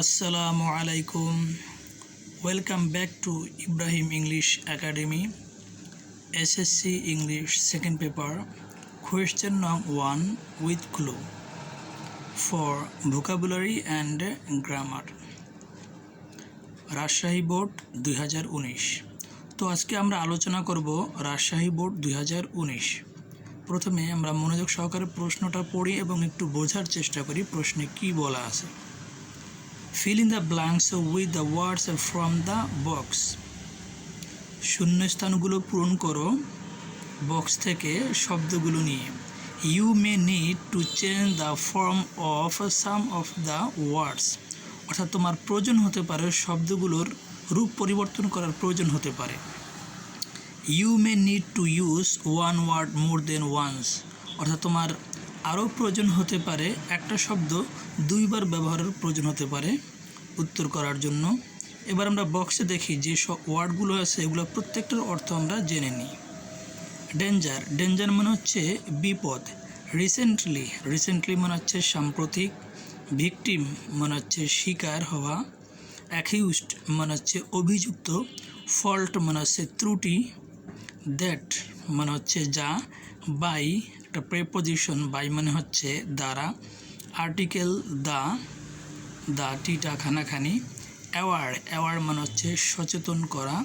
Assalamu alaikum. Welcome back to Ibrahim English Academy. S.S.C English second paper. Question number 1 with clue for vocabulary and grammar. Rajshahi board 2019। তো আজকে আমরা আলোচনা করব Rajshahi board 2019। প্রথমে আমরা মনোযোগ সহকারে প্রশ্নটা পড়ি এবং একটু বোঝার চেষ্টা করি প্রশ্নে কি বলা আছে। Fill in the blanks with the words from the box. শূন্যস্থানগুলো পূরণ করো বক্স থেকে শব্দগুলো নিয়ে। You may need to change the form of some of the words. অর্থাৎ তোমার প্রয়োজন হতে পারে শব্দগুলোর রূপ পরিবর্তন করার প্রয়োজন হতে পারে। You may need to use one word more than once. অর্থাৎ তোমার আরও প্রয়োজন হতে পারে একটা শব্দ দুইবার ব্যবহারের প্রয়োজন হতে পারে উত্তর করার জন্য। এবার আমরা বক্সে দেখি যে সব ওয়ার্ডগুলো আছে এগুলো প্রত্যেকটার অর্থ আমরা জেনে নিই। ডেঞ্জার, ডেঞ্জার মানে হচ্ছে বিপদ। রিসেন্টলি মানে হচ্ছে সাম্প্রতিক। ভিকটিম মানে হচ্ছে শিকার হওয়া। অ্যাকিউজড মানে হচ্ছে অভিযুক্ত। ফল্ট মানে হচ্ছে ত্রুটি। দ্যাট মানে হচ্ছে যা। বাই একটা প্রেপোজিশন, বাই মানে হচ্ছে দ্বারা। আর্টিকেল দা টিটা খানাখানি। অ্যাওয়ার মানে হচ্ছে সচেতন করা।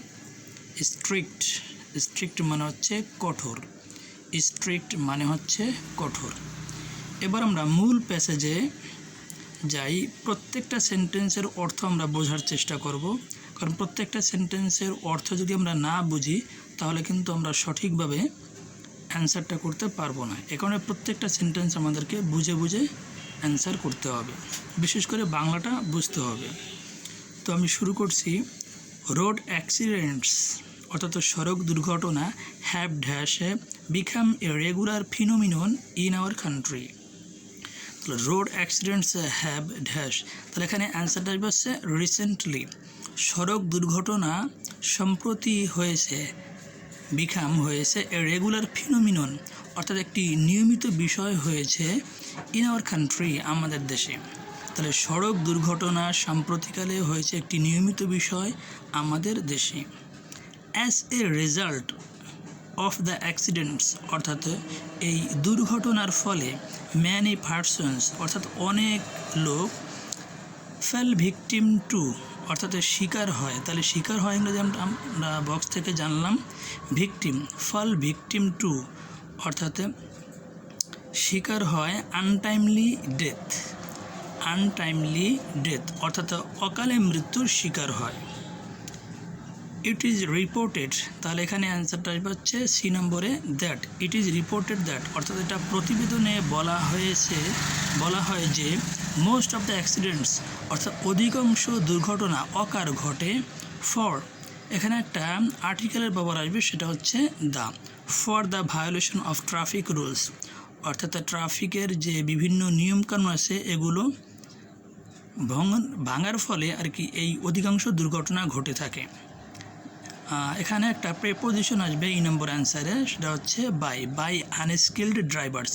স্ট্রিক্ট মানে হচ্ছে কঠোর। স্ট্রিক্ট মানে হচ্ছে কঠোর। এবার আমরা মূল প্যাসেজে যাই। প্রত্যেকটা সেন্টেন্সের অর্থ আমরা বোঝার চেষ্টা করব, কারণ প্রত্যেকটা সেন্টেন্সের অর্থ যদি আমরা না বুঝি তাহলে কিন্তু আমরা সঠিকভাবে অ্যান্সারটা করতে পারবো না। এ কারণে প্রত্যেকটা সেন্টেন্স আমাদেরকে বুঝে বুঝে অ্যান্সার করতে হবে, বিশেষ করে বাংলাটা বুঝতে হবে। তো আমি শুরু করছি। রোড অ্যাক্সিডেন্টস অর্থাৎ সড়ক দুর্ঘটনা have become a regular phenomenon in our country. তাহলে রোড অ্যাক্সিডেন্টস হ্যাভ তাহলে এখানে অ্যান্সারটা হচ্ছে রিসেন্টলি। সড়ক দুর্ঘটনা সম্প্রতি হয়েছে, বিকাম হয়েছে এ রেগুলার ফিনোমিনন অর্থাৎ একটি নিয়মিত বিষয় হয়েছে ইন আওয়ার কান্ট্রি আমাদের দেশে। তাহলে সড়ক দুর্ঘটনা সাম্প্রতিককালে হয়েছে একটি নিয়মিত বিষয় আমাদের দেশে। As a result of the accidents অর্থাৎ এই দুর্ঘটনার ফলে ম্যানি পারসনস অর্থাৎ অনেক লোক ফেল ভিকটিম টু অর্থাৎ শিকার হয়। তাহলে শিকার হয় ইংরেজি আমরা বক্স থেকে জানলাম। ভিকটিম ফল ভিকটিম টু অর্থাৎ শিকার হয় আনটাইমলি ডেথ অর্থাৎ অকালে মৃত্যুর শিকার হয়। ইট ইজ রিপোর্টেড তাহলে এখানে অ্যান্সারটা হচ্ছে সি নম্বরে that. It is reported that অর্থাৎ এটা প্রতিবেদনে বলা হয় যে মোস্ট অফ দ্য অ্যাক্সিডেন্টস অর্থাৎ অধিকাংশ দুর্ঘটনা অকার ঘটে ফর এখানে একটা আর্টিকেলের ব্যবহার আসবে, সেটা হচ্ছে for the violation of traffic rules অর্থাৎ ট্রাফিকের যে বিভিন্ন নিয়মকানুন আছে এগুলো ভাঙার ফলে আর কি এই অধিকাংশ দুর্ঘটনা ঘটে থাকে। এখানে একটা প্রেপোজিশন আসবে এই নম্বর অ্যান্সারে, সেটা হচ্ছে বাই আনস্কিল্ড ড্রাইভার্স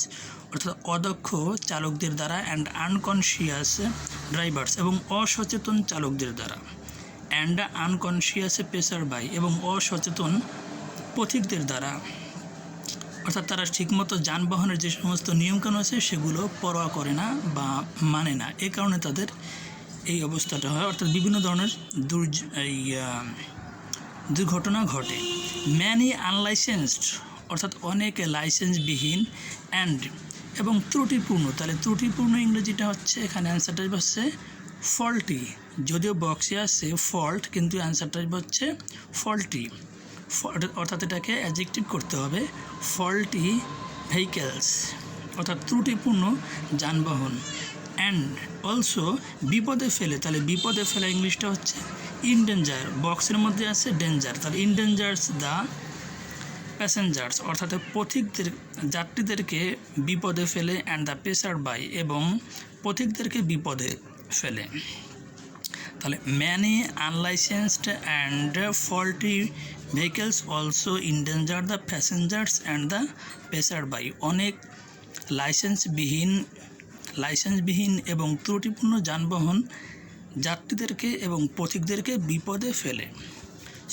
অর্থাৎ অদক্ষ চালকদের দ্বারা অ্যান্ড আনকনশিয়াস ড্রাইভার্স এবং অসচেতন চালকদের দ্বারা। অ্যান্ড আনকনশিয়াস পেসার বাই এবং অসচেতন পথিকদের দ্বারা অর্থাৎ তারা ঠিকমতো যানবাহনের যে সমস্ত নিয়মকানুন আছে সেগুলো পরোয়া করে না বা মানে না, এ কারণে তাদের এই অবস্থাটা হয় অর্থাৎ বিভিন্ন ধরনের দুর্ঘটনা ঘটে। ম্যানি আনলাইসেন্সড অর্থাৎ অনেক লাইসেন্সবিহীন অ্যান্ড এবং ত্রুটিপূর্ণ তাহলে ত্রুটিপূর্ণ ইংরেজিটা হচ্ছে এখানে অ্যান্সারটা হচ্ছে ফল্টি। যদিও বক্সে আছে ফল্ট কিন্তু অ্যান্সারটা হচ্ছে ফল্টি অর্থাৎ এটাকে অ্যাডজেক্টিভ করতে হবে। ফল্টি ভেহিকেলস অর্থাৎ ত্রুটিপূর্ণ যানবাহন। অ্যান্ড অলসো বিপদে ফেলে তাহলে বিপদে ফেলা ইংলিশটা হচ্ছে ইনডেঞ্জার। বক্সের মধ্যে আছে ডেঞ্জার তাহলে ইনডেঞ্জার্স দ্য প্যাসেঞ্জার্স অর্থাৎ যাত্রীদেরকে বিপদে ফেলে অ্যান্ড দ্য পেসার বাই এবং পথিকদেরকে বিপদে ফেলে। তাহলে many unlicensed and faulty vehicles also endanger the passengers and the passers by অনেক লাইসেন্সবিহীন এবং ত্রুটিপূর্ণ যানবাহন যাত্রীদেরকে এবং পথিকদেরকে বিপদে ফেলে।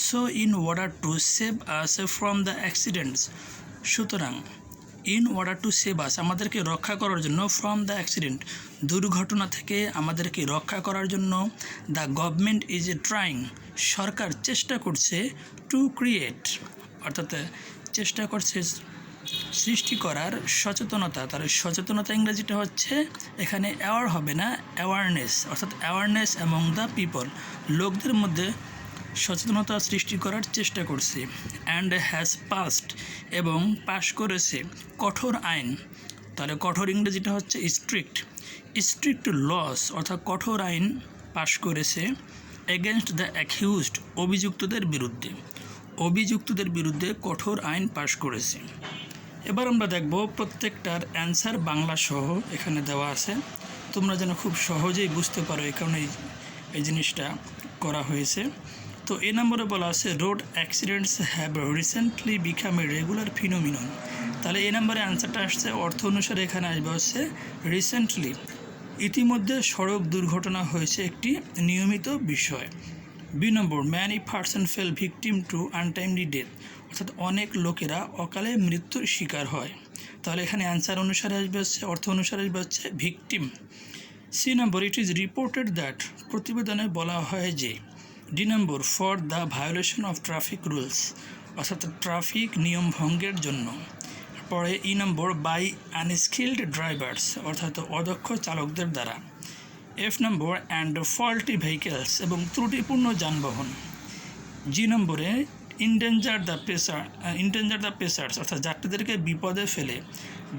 So in order to save us from the accidents, সুতরাং ইন অর্ডার টু সেভ আস আমাদেরকে রক্ষা করার জন্য, ফ্রম দ্য অ্যাক্সিডেন্ট দুর্ঘটনা থেকে আমাদেরকে রক্ষা করার জন্য, দ্য গভর্নমেন্ট ইজ ট্রাইং সরকার চেষ্টা করছে, টু ক্রিয়েট অর্থাৎ চেষ্টা করছে সৃষ্টি করার সচেতনতা। তার সচেতনতা ইংরেজিটা হচ্ছে এখানে অ্যাওয়ার হবে না, অ্যাওয়ারনেস, অর্থাৎ অ্যাওয়ারনেস অ্যামং দ্য পিপল, লোকদের মধ্যে সচেতনতা সৃষ্টি করার চেষ্টা করছে। অ্যান্ড হ্যাজ পাস্ট এবং পাশ করেছে কঠোর আইন, তাহলে কঠোর ইংরেজিটা হচ্ছে স্ট্রিক্ট, স্ট্রিক্ট লস অর্থাৎ কঠোর আইন পাশ করেছে, এগেনস্ট দ্য অ্যাকিউজড অভিযুক্তদের বিরুদ্ধে, অভিযুক্তদের বিরুদ্ধে কঠোর আইন পাশ করেছে। এবার আমরা দেখব প্রত্যেকটার অ্যান্সার বাংলা সহ এখানে দেওয়া আছে, তোমরা যেন খুব সহজেই বুঝতে পারো এই কারণে এই জিনিসটা করা হয়েছে। তো এই নম্বরে বলা আছে road accidents have recently become a regular phenomenon, তাহলে এই নম্বরে অ্যান্সারটা আসছে অর্থ অনুসারে এখানে আসবে হচ্ছে রিসেন্টলি, ইতিমধ্যে সড়ক দুর্ঘটনা হয়েছে একটি নিয়মিত বিষয়। B number many person fell victim to untimely death, অর্থাৎ অনেক লোকেরা অকালে মৃত্যুর শিকার হয়, তাহলে এখানে অ্যান্সার অনুসারে আসবে হচ্ছে অর্থ অনুসারে আসবে হচ্ছে victim. C number it is reported that প্রতিবেদনে বলা হয় যে, D number for the violation of traffic rules, অর্থাৎ ট্রাফিক নিয়ম ভঙ্গের জন্য। পরে E number by unskilled drivers, অর্থাৎ অদক্ষ চালকদের দ্বারা। F number and faulty vehicles এবং ত্রুটিপূর্ণ যানবাহন। জি নম্বরে ইন্ডেঞ্জার দ্য পেসার্স অর্থাৎ যাত্রীদেরকে বিপদে ফেলে।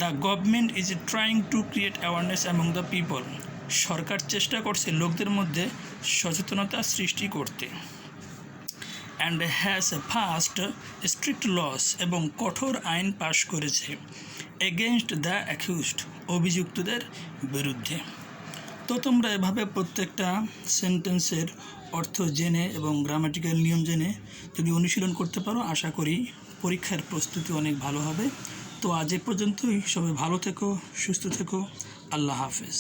The government is trying to create awareness among the people, সরকার চেষ্টা করছে লোকদের মধ্যে সচেতনতা সৃষ্টি করতে। And has passed strict laws এবং কঠোর আইন পাশ করেছে, এগেনস্ট দ্য অ্যাকিউজড অভিযুক্তদের বিরুদ্ধে। তো তোমরা এভাবে প্রত্যেকটা সেন্টেন্সের অর্থ জেনে এবং গ্রামাটিক্যাল নিয়ম জেনে যদি অনুশীলন করতে পারো, আশা করি পরীক্ষার প্রস্তুতি অনেক ভালো হবে। তো আজ এ পর্যন্তই, সবাই ভালো থেকো, সুস্থ থেকো, আল্লাহ হাফেজ।